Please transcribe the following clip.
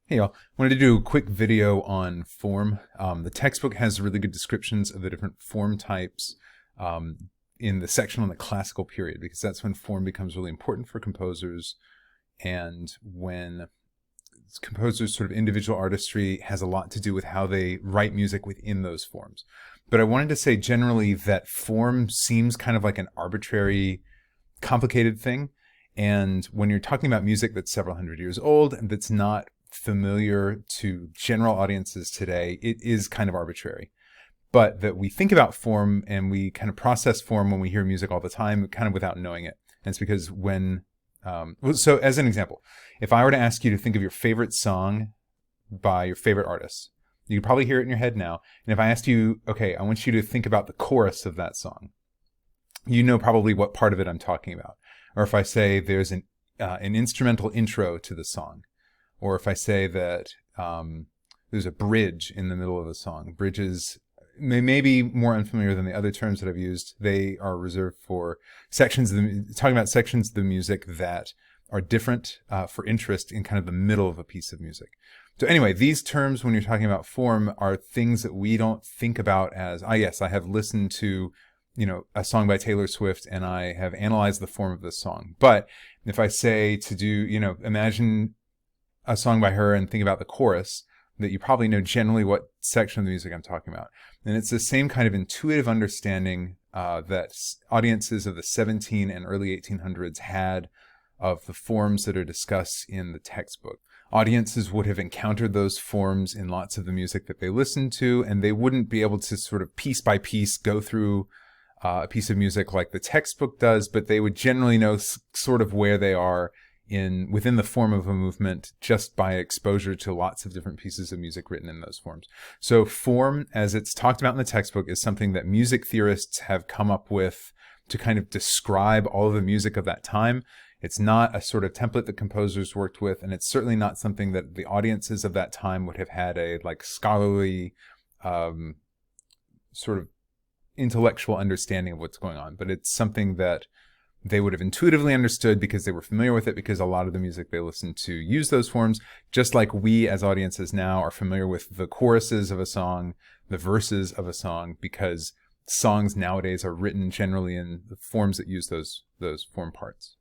Hey y'all, wanted to do a quick video on form. The textbook has really good descriptions of the different form types in the section on the classical period, because that's when form becomes really important for composers, and when composers' sort of individual artistry has a lot to do with how they write music within those forms. But I wanted to say generally that form seems kind of like an arbitrary, complicated thing. And when you're talking about music that's several hundred years old and that's not familiar to general audiences today, it is kind of arbitrary. But that we think about form and we kind of process form when we hear music all the time, kind of without knowing it. And it's because so as an example, if I were to ask you to think of your favorite song by your favorite artist, you could probably hear it in your head now. And if I asked you, okay, I want you to think about the chorus of that song, you know probably what part of it I'm talking about. Or if I say there's an instrumental intro to the song, or if I say that there's a bridge in the middle of a song. Bridges may be more unfamiliar than the other terms that I've used. They are reserved for sections of talking about sections of the music that are different for interest in kind of the middle of a piece of music. So anyway, these terms, when you're talking about form, are things that we don't think about as, yes, I have listened to a song by Taylor Swift and I have analyzed the form of this song. But if I say to do, imagine a song by her and think about the chorus, that you probably know generally what section of the music I'm talking about. And it's the same kind of intuitive understanding that audiences of the 17 and early 1800s had of the forms that are discussed in the textbook. Audiences would have encountered those forms in lots of the music that they listened to, and they wouldn't be able to sort of piece by piece go through a piece of music like the textbook does, but they would generally know sort of where they are within the form of a movement just by exposure to lots of different pieces of music written in those forms. So form, as it's talked about in the textbook, is something that music theorists have come up with to kind of describe all of the music of that time. It's not a sort of template that composers worked with, and it's certainly not something that the audiences of that time would have had a scholarly sort of intellectual understanding of what's going on. But it's something that they would have intuitively understood because they were familiar with it, because a lot of the music they listened to used those forms, just like we as audiences now are familiar with the choruses of a song, the verses of a song, because songs nowadays are written generally in the forms that use those form parts.